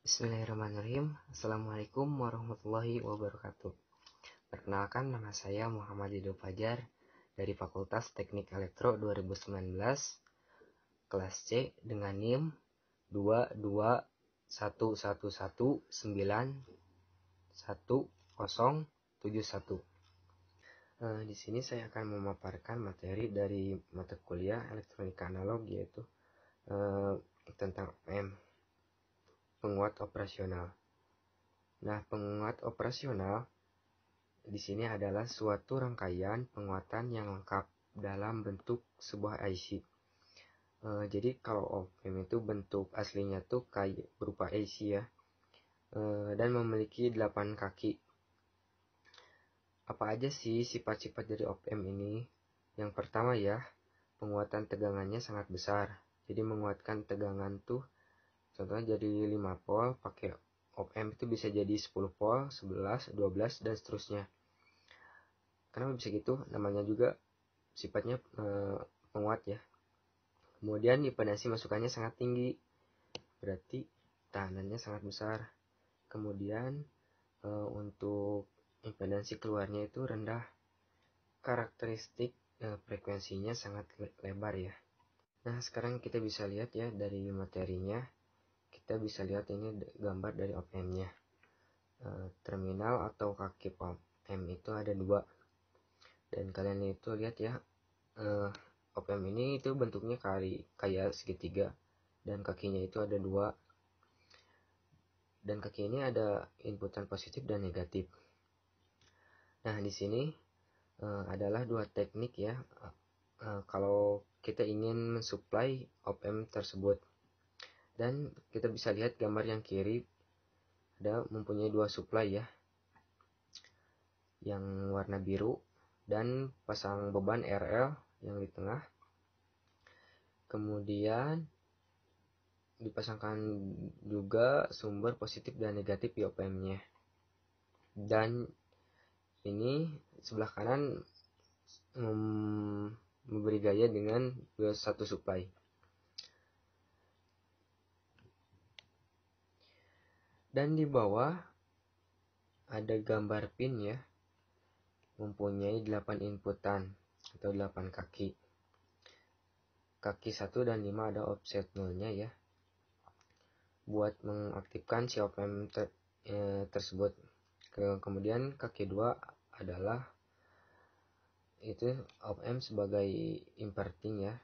Bismillahirrahmanirrahim. Assalamualaikum warahmatullahi wabarakatuh. Perkenalkan, nama saya Muhammad Dido Fajar dari Fakultas Teknik Elektro 2019, kelas C dengan NIM 22111911071. Di sini saya akan memaparkan materi dari mata kuliah elektronika analog, yaitu tentang OPM, penguat operasional. Nah, penguat operasional di sini adalah suatu rangkaian penguatan yang lengkap dalam bentuk sebuah IC. Jadi kalau OPM itu bentuk aslinya tuh kayak berupa IC ya, dan memiliki 8 kaki. Apa aja sih sifat-sifat dari OPM ini? Yang pertama ya, penguatan tegangannya sangat besar. Jadi menguatkan tegangan tuh, contohnya jadi 5 volt, pakai OPM itu bisa jadi 10 volt, 11, 12, dan seterusnya. Kenapa bisa gitu? Namanya juga sifatnya penguat ya. Kemudian impedansi masukannya sangat tinggi, berarti tahanannya sangat besar. Kemudian untuk impedansi keluarnya itu rendah. Karakteristik frekuensinya sangat lebar ya. Nah, sekarang kita bisa lihat ya dari materinya. Kita bisa lihat ini gambar dari OPM-nya. Terminal atau kaki OPM itu ada 2. Dan kalian itu lihat ya, OPM ini itu bentuknya kayak segitiga, dan kakinya itu ada 2. Dan kaki ini ada inputan positif dan negatif. Nah, di sini adalah 2 teknik ya, kalau kita ingin mensuplai OPM tersebut. Dan kita bisa lihat gambar yang kiri ada mempunyai 2 supply ya, yang warna biru, dan pasang beban RL yang di tengah. Kemudian dipasangkan juga sumber positif dan negatif di OPM-nya. Dan ini sebelah kanan memberi gaya dengan satu supply. Dan di bawah ada gambar pin ya, mempunyai 8 inputan atau 8 kaki. Kaki 1 dan 5 ada offset 0-nya ya, buat mengaktifkan si OPM tersebut. Kemudian kaki 2 adalah itu OPM sebagai inverting ya,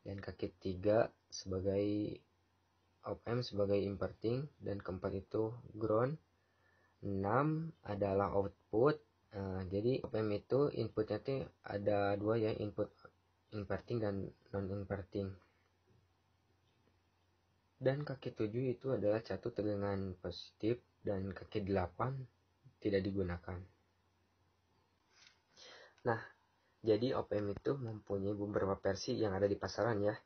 dan kaki 3 sebagai OPM sebagai inverting, dan keempat itu ground. 6 adalah output. Jadi OPM itu inputnya tuh ada 2 ya, input inverting dan non inverting. Dan kaki 7 itu adalah satu tegangan positif, dan kaki 8 tidak digunakan. Nah, jadi OPM itu mempunyai beberapa versi yang ada di pasaran ya,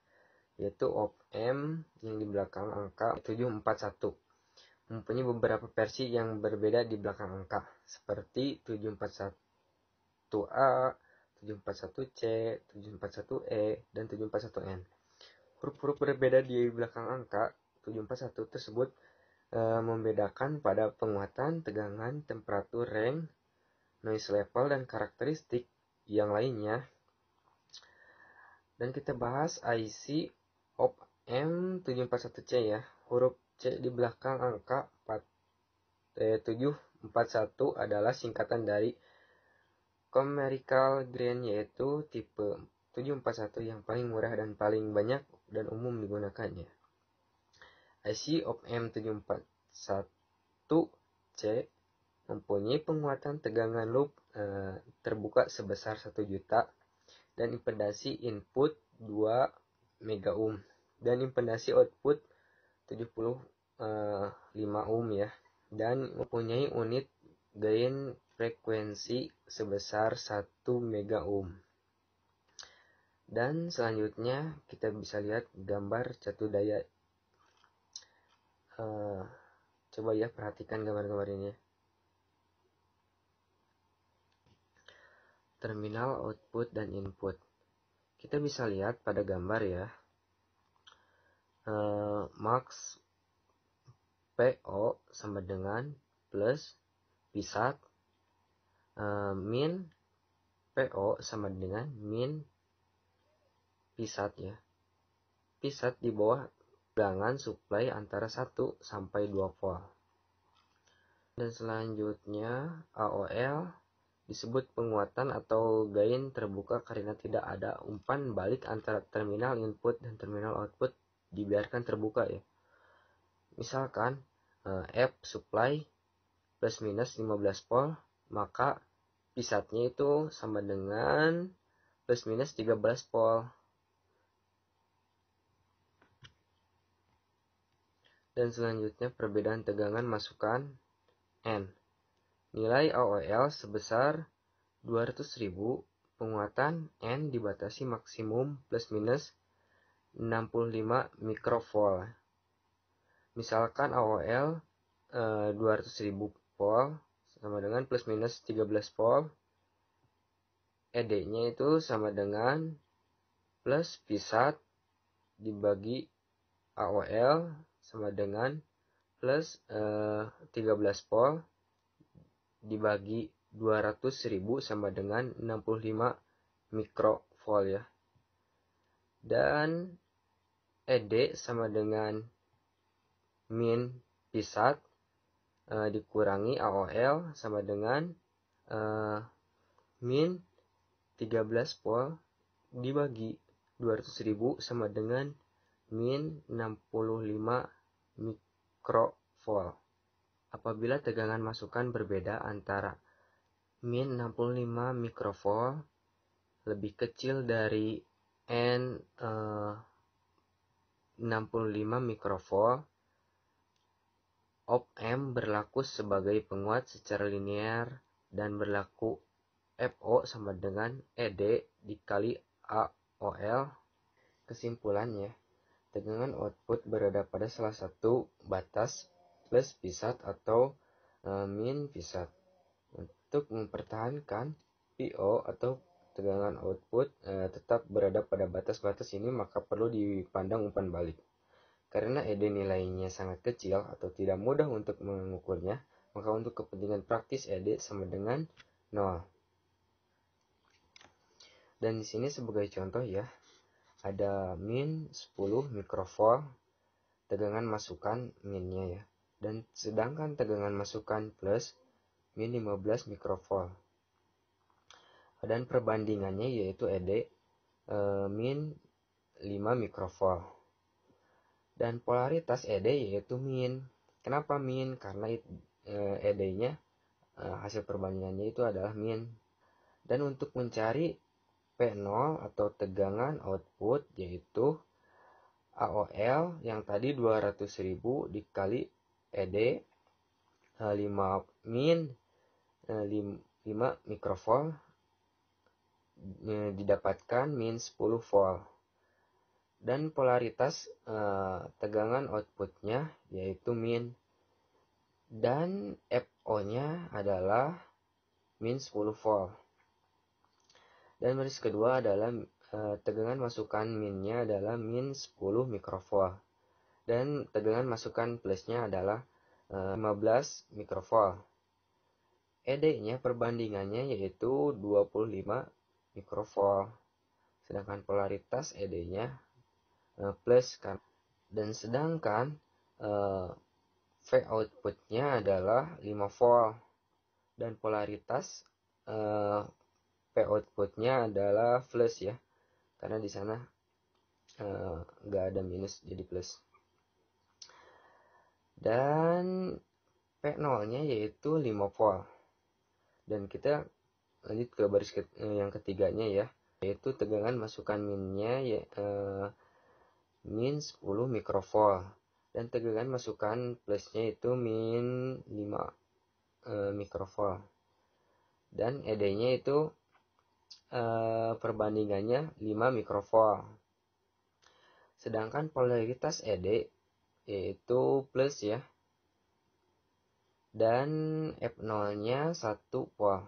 yaitu OPM yang di belakang angka 741. Mempunyai beberapa versi yang berbeda di belakang angka, seperti 741A, 741C, 741E, dan 741N. Huruf-huruf berbeda di belakang angka 741 tersebut membedakan pada penguatan, tegangan, temperatur, range, noise level, dan karakteristik yang lainnya. Dan kita bahas IC OPM 741C ya. Huruf C di belakang angka 741 adalah singkatan dari Commercial Grain, yaitu tipe 741 yang paling murah dan paling banyak dan umum digunakannya. IC OPM 741C mempunyai penguatan tegangan loop terbuka sebesar 1 juta, dan impedansi input 2 mega ohm, dan impedansi output 75 ohm ya, dan mempunyai unit gain frekuensi sebesar 1 mega ohm. Dan selanjutnya kita bisa lihat gambar satu daya. Coba ya perhatikan gambar-gambar ini. Terminal output dan input. Kita bisa lihat pada gambar ya, max PO sama dengan plus P-SAT min PO sama dengan min P-SAT ya. P-SAT di bawah tegangan supply antara 1 sampai 2 volt. Dan selanjutnya AOL disebut penguatan atau gain terbuka karena tidak ada umpan balik antara terminal input dan terminal output dibiarkan terbuka ya. Misalkan F supply plus minus 15 volt, maka P-SAT-nya itu sama dengan plus minus 13 volt. Dan selanjutnya perbedaan tegangan masukan N. Nilai AOL sebesar 200.000, penguatan N dibatasi maksimum plus minus 65 mikrovolt. Misalkan AOL 200.000 volt sama dengan plus minus 13 volt. ED-nya itu sama dengan plus P-SAT dibagi AOL sama dengan plus 13 volt dibagi 200.000 sama dengan 65 mikrovolt ya. Dan ED sama dengan min P-SAT dikurangi AOL sama dengan min 13 volt dibagi 200.000 sama dengan min 65 mikrovolt. Apabila tegangan masukan berbeda antara min 65 mikrovolt lebih kecil dari N 65 mikrovolt, op-amp berlaku sebagai penguat secara linear dan berlaku FO sama dengan ED dikali AOL. Kesimpulannya, tegangan output berada pada salah satu batas plus P-SAT atau min P-SAT. Untuk mempertahankan PO atau tegangan output tetap berada pada batas-batas ini, maka perlu dipandang umpan balik. Karena ED nilainya sangat kecil atau tidak mudah untuk mengukurnya, maka untuk kepentingan praktis ED sama dengan 0. Dan di sini sebagai contoh ya, ada min 10 mikrovolt tegangan masukan minnya ya. Dan sedangkan tegangan masukan plus min 15 mikrovolt. Dan perbandingannya yaitu ED min 5 mikrovolt. Dan polaritas ED yaitu min. Kenapa min? Karena ED-nya hasil perbandingannya itu adalah min. Dan untuk mencari P0 atau tegangan output yaitu AOL yang tadi 200.000 dikali ED 5 min 5 mikrovolt didapatkan min 10 volt. Dan polaritas tegangan outputnya yaitu min. Dan FO-nya adalah min 10 volt. Dan baris kedua adalah tegangan masukan minnya adalah min 10 mikrovolt. Dan tegangan masukan plusnya adalah 15 mikrovolt. ED-nya perbandingannya yaitu 25 mikrovolt. Sedangkan polaritas ED-nya plus kan. Dan sedangkan V outputnya adalah 5 volt. Dan polaritas P outputnya adalah plus ya, karena di sana nggak ada minus jadi plus. Dan P0-nya yaitu 5 volt. Dan kita lanjut ke baris yang ketiganya ya, yaitu tegangan masukan minnya min 10 mikrovolt. Dan tegangan masukan plusnya itu min 5 mikrovolt. Dan ED-nya itu perbandingannya 5 mikrovolt. Sedangkan polaritas ED yaitu plus ya. Dan F0-nya 1 volt.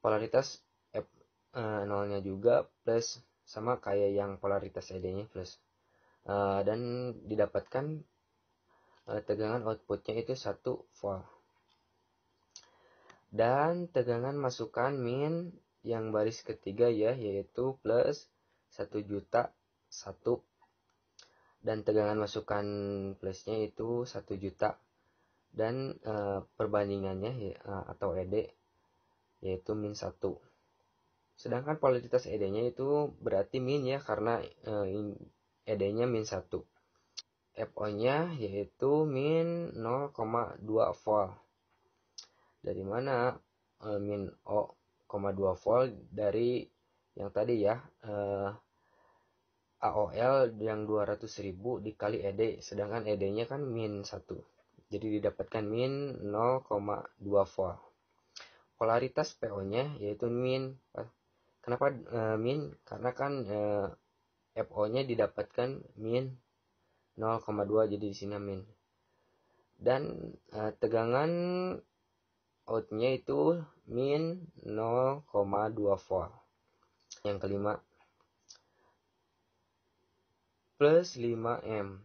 Polaritas F0-nya juga plus, sama kayak yang polaritas ED-nya plus. Dan didapatkan tegangan outputnya itu 1 volt. Dan tegangan masukan min yang baris ketiga ya, yaitu plus 1 juta 1. Dan tegangan masukan plusnya itu 1 juta. Dan perbandingannya atau ED yaitu min 1. Sedangkan polaritas ED-nya itu berarti min ya, karena ED-nya min 1. FO-nya yaitu min 0,2 volt. Dari mana min 0,2 volt? Dari yang tadi ya, AOL yang 200.000 dikali ED, sedangkan ED-nya kan min 1. Jadi didapatkan min 0,2 volt. Polaritas PO-nya yaitu min. Kenapa min? Karena kan FO-nya didapatkan min 0,2, jadi di sini min. Dan tegangan outnya itu min 0,2 volt. Yang kelima, plus 5M.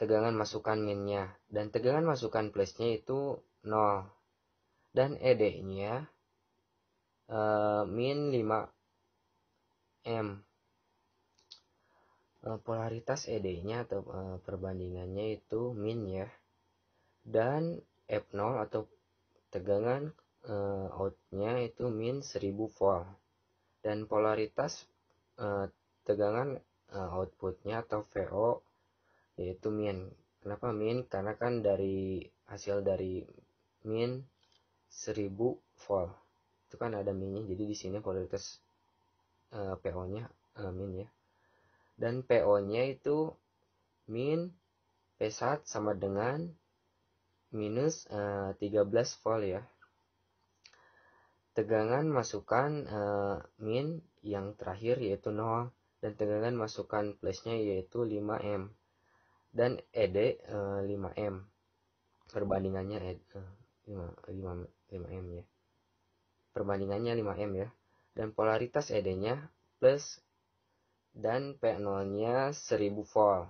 Tegangan masukan minnya. Dan tegangan masukan plusnya itu 0. Dan ED-nya min 5M. Polaritas ED-nya atau perbandingannya itu min ya. Dan F0 atau tegangan outnya itu min 1000 volt. Dan polaritas tegangan outputnya atau VO yaitu min. Kenapa min? Karena kan dari hasil dari min 1000 volt itu kan ada minnya, jadi di sini polaritas PO-nya min ya. Dan PO-nya itu min P1 sama dengan minus 13 volt ya. Tegangan masukan min yang terakhir yaitu 0, dan tegangan masukan plusnya yaitu 5M. Dan ED 5M. Perbandingannya 5M ya. Perbandingannya 5M ya. Dan polaritas ED-nya plus dan P0-nya 1000 volt.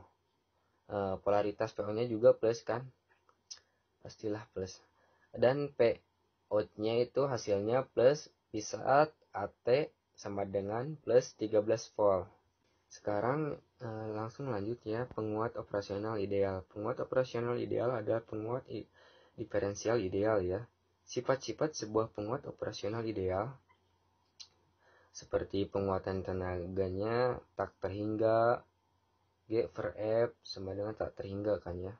Polaritas PO-nya juga plus kan? Pastilah plus. Dan P out-nya itu hasilnya plus di saat AT sama dengan plus 13 volt. Sekarang langsung lanjut ya, penguat operasional ideal. Penguat operasional ideal adalah penguat diferensial ideal ya. Sifat-sifat sebuah penguat operasional ideal seperti penguatan tenaganya tak terhingga, G per F sama dengan tak terhingga kan ya.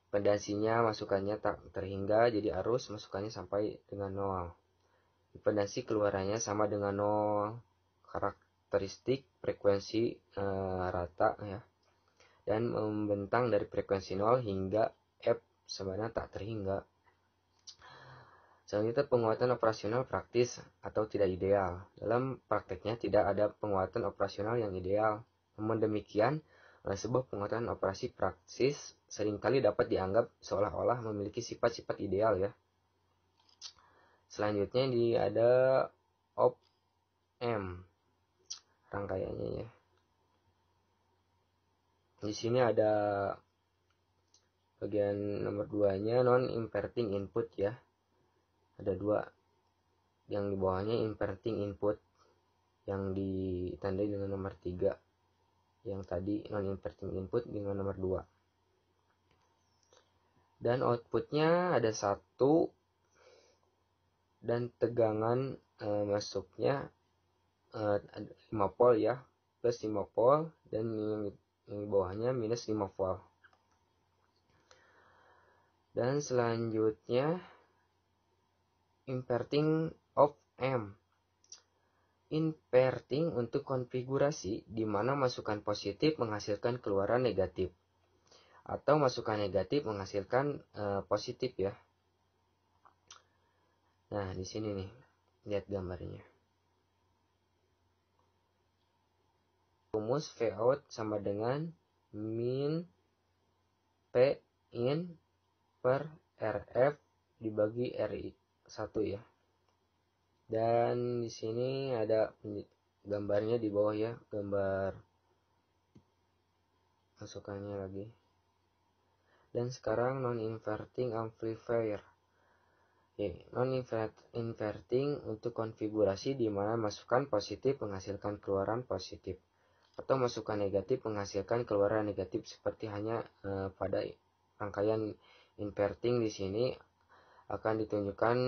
Impedansinya masukannya tak terhingga, jadi arus masukannya sampai dengan 0. Impedansi keluarannya sama dengan 0. Karakteristik frekuensi rata ya. Dan membentang dari frekuensi 0 hingga F sama dengan tak terhingga. Selanjutnya penguatan operasional praktis atau tidak ideal. Dalam prakteknya tidak ada penguatan operasional yang ideal. Namun demikian, sebuah penguatan operasi praktis seringkali dapat dianggap seolah-olah memiliki sifat-sifat ideal ya. Selanjutnya ada op-amp rangkaiannya ya. Di sini ada bagian nomor 2-nya non-inverting input ya. Ada 2. Yang di bawahnya inverting input yang ditandai dengan nomor 3. Yang tadi non-inverting input dengan nomor 2. Dan outputnya ada 1. Dan tegangan masuknya 5 volt ya, plus 5 volt, dan yang di bawahnya minus 5 volt. Dan selanjutnya inverting of amp. Inverting untuk konfigurasi di mana masukan positif menghasilkan keluaran negatif atau masukan negatif menghasilkan positif ya. Nah, di sini nih, lihat gambarnya. Rumus V out sama dengan min P in per RF dibagi RI1 ya. Dan di sini ada gambarnya di bawah ya, gambar masukannya lagi. Dan sekarang non-inverting amplifier. Non-inverting untuk konfigurasi di mana masukan positif menghasilkan keluaran positif atau masukan negatif menghasilkan keluaran negatif, seperti hanya pada rangkaian inverting di sini akan ditunjukkan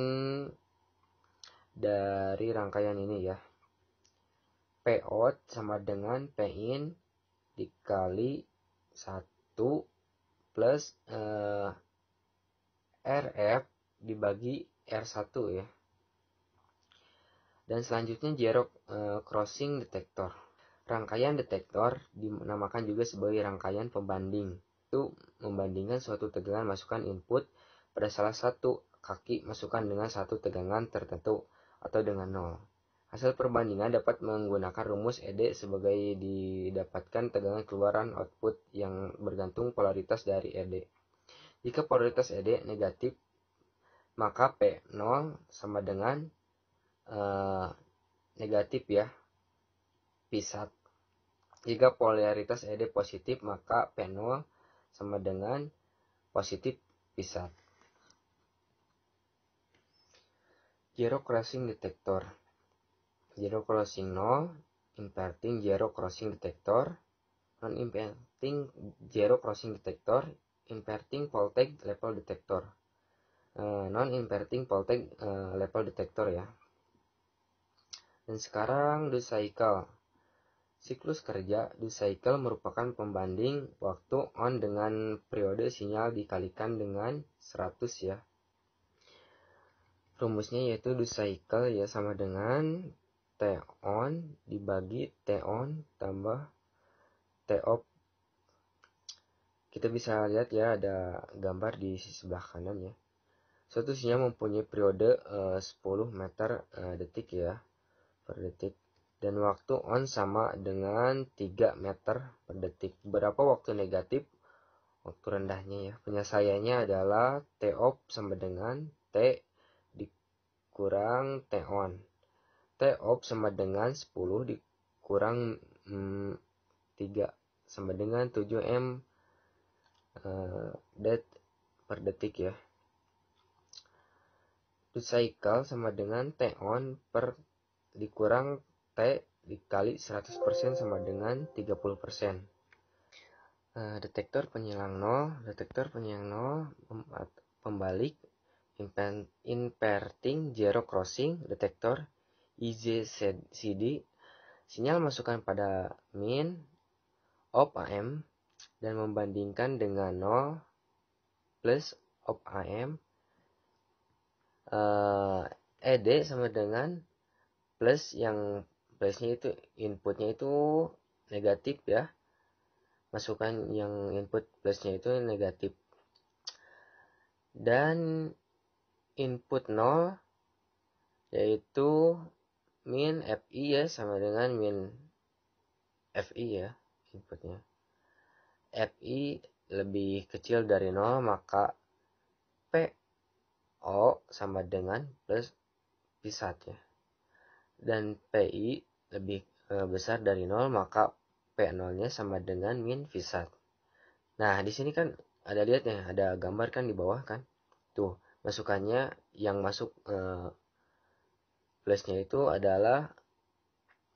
dari rangkaian ini ya. Pout sama dengan Pin dikali 1 plus Rf dibagi R1 ya. Dan selanjutnya zero crossing detektor. Rangkaian detektor dinamakan juga sebagai rangkaian pembanding. Itu membandingkan suatu tegangan masukan input pada salah satu kaki masukan dengan satu tegangan tertentu atau dengan 0. Hasil perbandingan dapat menggunakan rumus ED sebagai didapatkan tegangan keluaran output yang bergantung polaritas dari ED. Jika polaritas ED negatif, maka P0 sama dengan negatif ya, P1. Jika polaritas ED positif, maka P0 sama dengan positif P1. Zero crossing detektor. Zero crossing 0, inverting zero crossing detektor, non-inverting zero crossing detektor, inverting voltage level detektor, non-inverting voltage level detektor ya. Dan sekarang duty cycle. Siklus kerja duty cycle merupakan pembanding waktu on dengan periode sinyal dikalikan dengan 100 ya. Rumusnya yaitu duty cycle ya sama dengan T on dibagi T on tambah T off. Kita bisa lihat ya, ada gambar di sisi sebelah kanan ya. Suatu sinyal mempunyai periode 10 meter detik ya per detik, dan waktu on sama dengan 3 meter per detik. Berapa waktu negatif? Waktu rendahnya ya. Penyelesaiannya adalah T off sama dengan T dikurang T on. T off sama dengan 10 dikurang 3 sama dengan 7 M det per detik ya. Duty cycle sama dengan T on per dikurang T dikali 100% sama dengan 30%. Detektor penyilang 0, pembalik, inverting zero crossing detektor, IZCD, sinyal masukan pada min op AM dan membandingkan dengan 0 plus op AM, ED sama dengan plus, yang plusnya itu inputnya itu negatif ya, masukan yang input plusnya itu negatif, dan input 0 yaitu min FI ya sama dengan min FI ya, inputnya FI lebih kecil dari 0, maka PO sama dengan plus P1 ya, dan PI lebih besar dari 0, maka P0 nya sama dengan min V1. Nah di sini kan ada lihat ya, ada gambar kan di bawah kan, tuh masukannya yang masuk plusnya itu adalah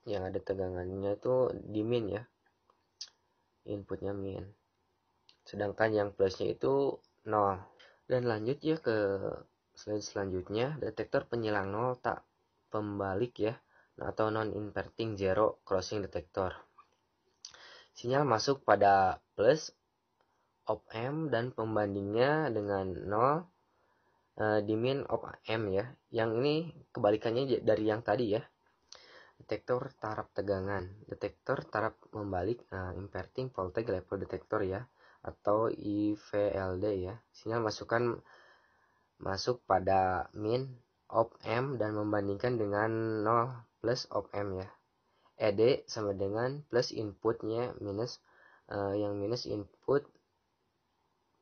yang ada tegangannya itu di min ya, inputnya min, sedangkan yang plusnya itu 0. Dan lanjut ya ke slide selanjutnya, detektor penyilang 0 tak pembalik ya, atau non-inverting zero crossing detektor. Sinyal masuk pada plus op amp dan pembandingnya dengan 0 di min op amp ya. Yang ini kebalikannya dari yang tadi ya. Detektor taraf tegangan. Detektor taraf membalik, inverting voltage level detektor ya, atau IVLD ya. Sinyal masuk pada min op amp dan membandingkan dengan 0 plus op amp ya. ED sama dengan plus inputnya minus yang minus input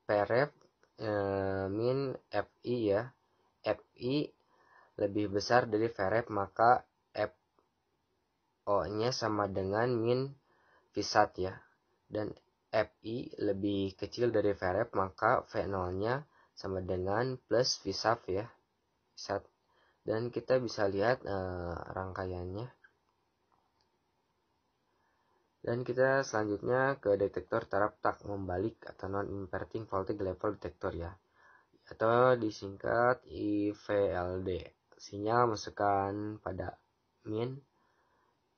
Pref min FI ya. FI lebih besar dari Vref, maka FO nya sama dengan min V1 ya, dan Fi lebih kecil dari Vref, maka V0-nya sama dengan plus Vsub ya. Dan kita bisa lihat rangkaiannya. Dan kita selanjutnya ke detektor taraf tak membalik atau non-inverting voltage level detector ya, atau disingkat IVLD. Sinyal masukkan pada min,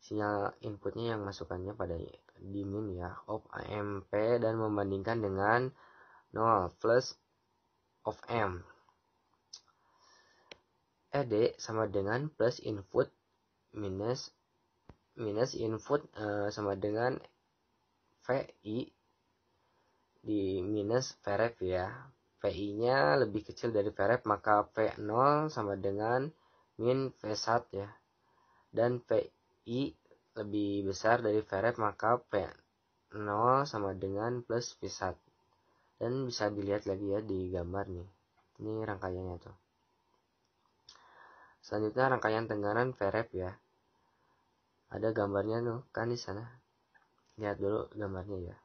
sinyal inputnya yang masukannya pada di min ya, of AMP, dan membandingkan dengan 0 plus of M. ED sama dengan plus input minus input sama dengan VI di minus Vref ya. VI-nya lebih kecil dari Vref, maka V0 sama dengan min V1 ya. Dan VI lebih besar dari Vref, maka V0 sama dengan plus V1. Dan bisa dilihat lagi ya di gambar nih. Ini rangkaiannya tuh. Selanjutnya rangkaian tengganan Vref ya. Ada gambarnya tuh kan di sana. Lihat dulu gambarnya ya.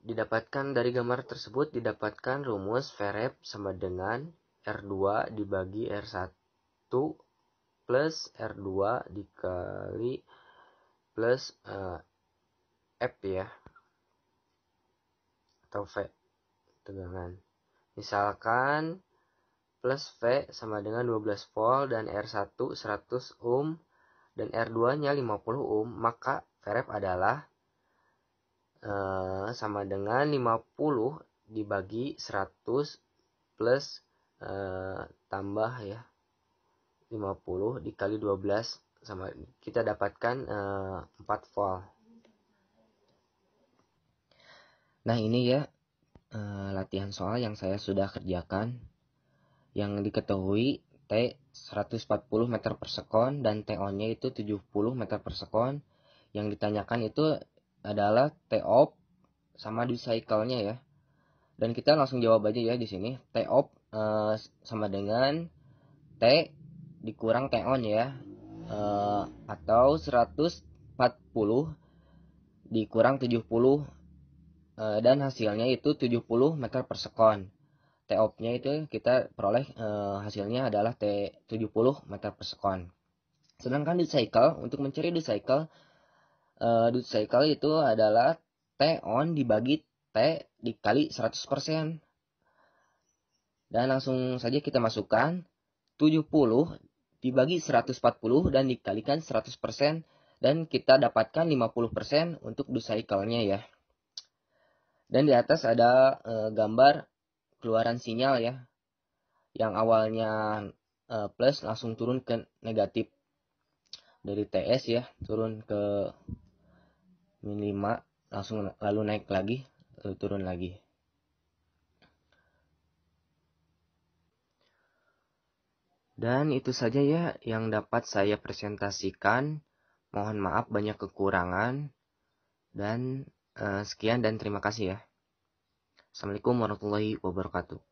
Didapatkan dari gambar tersebut didapatkan rumus Vref sama dengan R2 dibagi R1 plus R2 dikali plus F ya, atau V tegangan. Misalkan plus V sama dengan 12 volt dan R1 100 ohm dan R2-nya 50 ohm, maka Vref adalah sama dengan 50 dibagi 100 plus tambah ya 50 dikali 12 sama kita dapatkan 4 volt. Nah ini ya latihan soal yang saya sudah kerjakan. Yang diketahui T 140 meter per sekon dan TO-nya itu 70 meter per sekon. Yang ditanyakan itu adalah T-op sama duty cycle-nya ya. Dan kita langsung jawab aja ya di sini. T-op sama dengan T dikurang T-on ya. Atau 140 dikurang 70 dan hasilnya itu 70 meter per sekon. T-op-nya itu kita peroleh hasilnya adalah T70 meter per sekon. Sedangkan duty cycle, untuk mencari duty cycle itu adalah T-on dibagi T dikali 100%. Dan langsung saja kita masukkan 70 dibagi 140 dan dikalikan 100%. Dan kita dapatkan 50% untuk duty cycle-nya ya. Dan di atas ada gambar keluaran sinyal ya, yang awalnya plus langsung turun ke negatif dari TS ya, turun ke min 5 langsung lalu naik lagi lalu turun lagi. Dan itu saja ya yang dapat saya presentasikan. Mohon maaf banyak kekurangan, dan sekian dan terima kasih ya. Assalamualaikum warahmatullahi wabarakatuh.